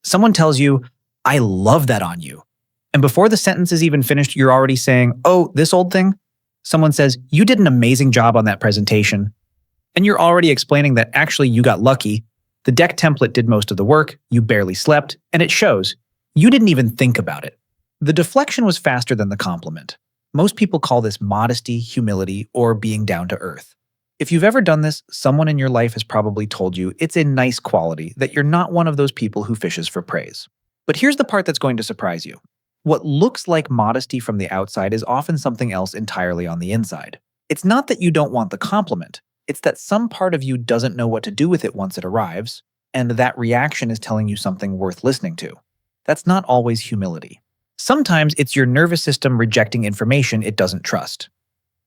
Someone tells you, "I love that on you." And before the sentence is even finished, you're already saying, "Oh, this old thing?" Someone says, "You did an amazing job on that presentation." And you're already explaining that actually you got lucky. The deck template did most of the work, you barely slept, and it shows. You didn't even think about it. The deflection was faster than the compliment. Most people call this modesty, humility, or being down to earth. If you've ever done this, someone in your life has probably told you it's a nice quality, that you're not one of those people who fishes for praise. But here's the part that's going to surprise you. What looks like modesty from the outside is often something else entirely on the inside. It's not that you don't want the compliment. It's that some part of you doesn't know what to do with it once it arrives, and that reaction is telling you something worth listening to. That's not always humility. Sometimes it's your nervous system rejecting information it doesn't trust.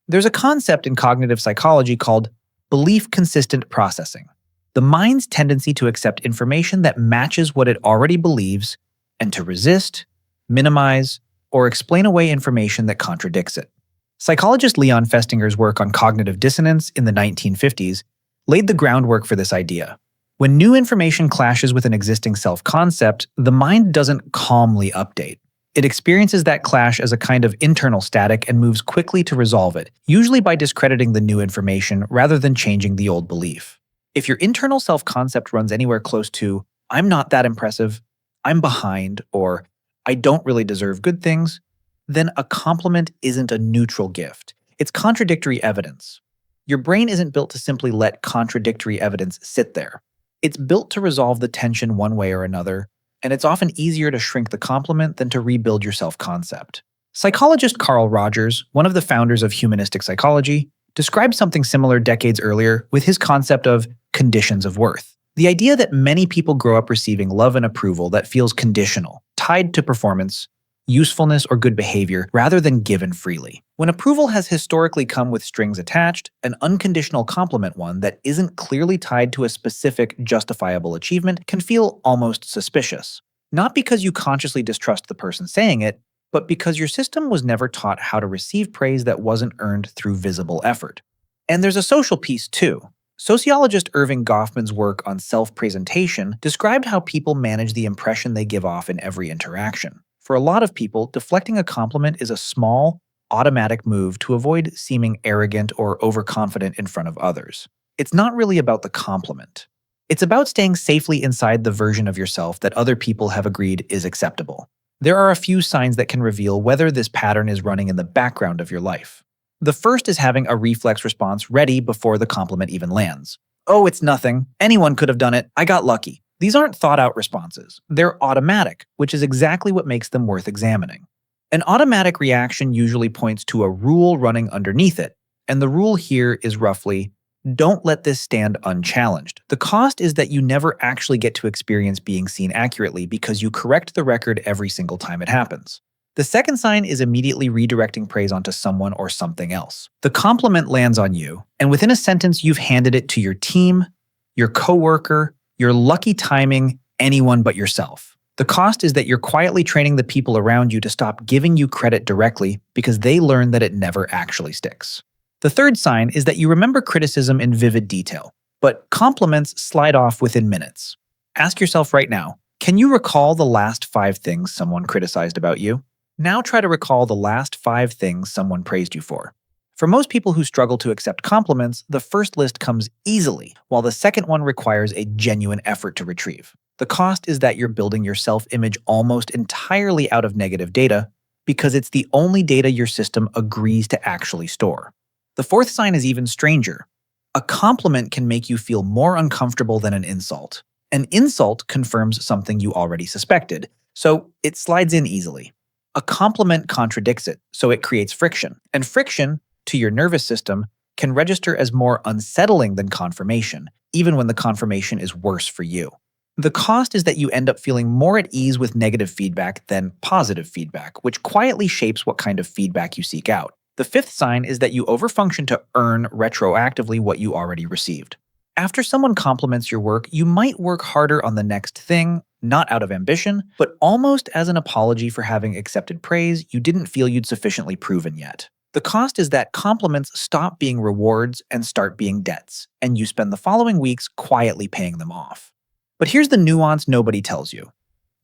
There's a concept in cognitive psychology called belief-consistent processing. The mind's tendency to accept information that matches what it already believes and to resist, minimize, or explain away information that contradicts it. Psychologist Leon Festinger's work on cognitive dissonance in the 1950s laid the groundwork for this idea. When new information clashes with an existing self-concept, the mind doesn't calmly update. It experiences that clash as a kind of internal static and moves quickly to resolve it, usually by discrediting the new information rather than changing the old belief. If your internal self-concept runs anywhere close to, "I'm not that impressive," "I'm behind," or "I don't really deserve good things," then a compliment isn't a neutral gift. It's contradictory evidence. Your brain isn't built to simply let contradictory evidence sit there. It's built to resolve the tension one way or another, and it's often easier to shrink the compliment than to rebuild your self-concept. Psychologist Carl Rogers, one of the founders of humanistic psychology, described something similar decades earlier with his concept of conditions of worth. The idea that many people grow up receiving love and approval that feels conditional, tied to performance, usefulness, or good behavior, rather than given freely. When approval has historically come with strings attached, an unconditional compliment one that isn't clearly tied to a specific, justifiable achievement can feel almost suspicious. Not because you consciously distrust the person saying it, but because your system was never taught how to receive praise that wasn't earned through visible effort. And there's a social piece too. Sociologist Irving Goffman's work on self-presentation described how people manage the impression they give off in every interaction. For a lot of people, deflecting a compliment is a small, automatic move to avoid seeming arrogant or overconfident in front of others. It's not really about the compliment. It's about staying safely inside the version of yourself that other people have agreed is acceptable. There are a few signs that can reveal whether this pattern is running in the background of your life. The first is having a reflex response ready before the compliment even lands. "Oh, it's nothing. Anyone could have done it. I got lucky." These aren't thought-out responses. They're automatic, which is exactly what makes them worth examining. An automatic reaction usually points to a rule running underneath it, and the rule here is roughly, don't let this stand unchallenged. The cost is that you never actually get to experience being seen accurately because you correct the record every single time it happens. The second sign is immediately redirecting praise onto someone or something else. The compliment lands on you, and within a sentence you've handed it to your team, your coworker, your lucky timing, anyone but yourself. The cost is that you're quietly training the people around you to stop giving you credit directly because they learn that it never actually sticks. The third sign is that you remember criticism in vivid detail, but compliments slide off within minutes. Ask yourself right now, can you recall the last 5 things someone criticized about you? Now try to recall the last 5 things someone praised you for. For most people who struggle to accept compliments, the first list comes easily, while the second one requires a genuine effort to retrieve. The cost is that you're building your self-image almost entirely out of negative data because it's the only data your system agrees to actually store. The fourth sign is even stranger. A compliment can make you feel more uncomfortable than an insult. An insult confirms something you already suspected, so it slides in easily. A compliment contradicts it, so it creates friction. And friction, to your nervous system, can register as more unsettling than confirmation, even when the confirmation is worse for you. The cost is that you end up feeling more at ease with negative feedback than positive feedback, which quietly shapes what kind of feedback you seek out. The fifth sign is that you overfunction to earn retroactively what you already received. After someone compliments your work, you might work harder on the next thing, not out of ambition, but almost as an apology for having accepted praise you didn't feel you'd sufficiently proven yet. The cost is that compliments stop being rewards and start being debts, and you spend the following weeks quietly paying them off. But here's the nuance nobody tells you.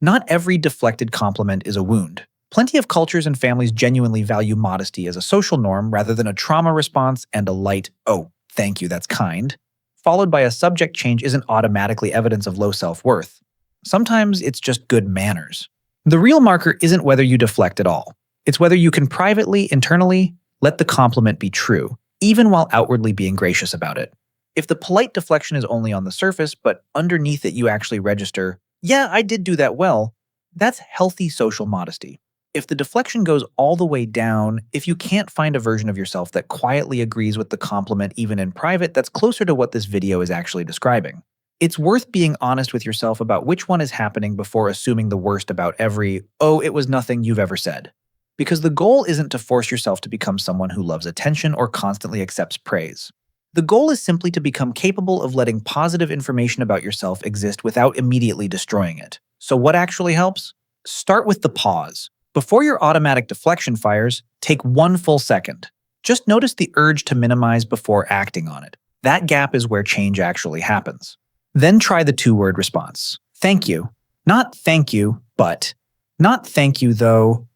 Not every deflected compliment is a wound. Plenty of cultures and families genuinely value modesty as a social norm rather than a trauma response, and a light, "Oh, thank you, that's kind," followed by a subject change isn't automatically evidence of low self-worth. Sometimes it's just good manners. The real marker isn't whether you deflect at all. It's whether you can privately, internally, let the compliment be true, even while outwardly being gracious about it. If the polite deflection is only on the surface, but underneath it you actually register, "Yeah, I did do that well," that's healthy social modesty. If the deflection goes all the way down, if you can't find a version of yourself that quietly agrees with the compliment even in private, that's closer to what this video is actually describing. It's worth being honest with yourself about which one is happening before assuming the worst about every, "Oh, it was nothing," you've ever said. Because the goal isn't to force yourself to become someone who loves attention or constantly accepts praise. The goal is simply to become capable of letting positive information about yourself exist without immediately destroying it. So what actually helps? Start with the pause. Before your automatic deflection fires, take one full second. Just notice the urge to minimize before acting on it. That gap is where change actually happens. Then try the two-word response. Thank you. Not thank you, but. Not thank you, though.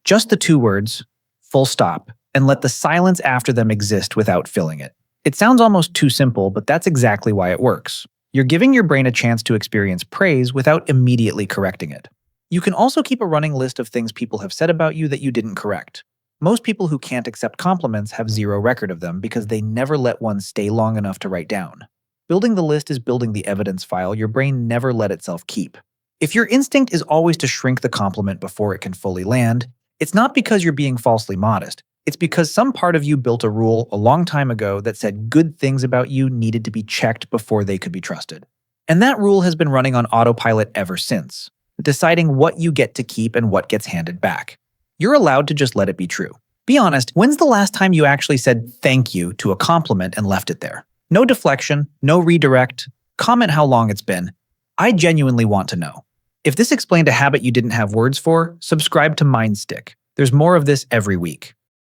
Just the two words, full stop, and let the silence after them exist without filling it. It sounds almost too simple, but that's exactly why it works. You're giving your brain a chance to experience praise without immediately correcting it. You can also keep a running list of things people have said about you that you didn't correct. Most people who can't accept compliments have zero record of them because they never let one stay long enough to write down. Building the list is building the evidence file your brain never let itself keep. If your instinct is always to shrink the compliment before it can fully land, it's not because you're being falsely modest. It's because some part of you built a rule a long time ago that said good things about you needed to be checked before they could be trusted. And that rule has been running on autopilot ever since, deciding what you get to keep and what gets handed back. You're allowed to just let it be true. Be honest, when's the last time you actually said thank you to a compliment and left it there? No deflection, no redirect, comment how long it's been. I genuinely want to know. If this explained a habit you didn't have words for, subscribe to Mindstick. There's more of this every week.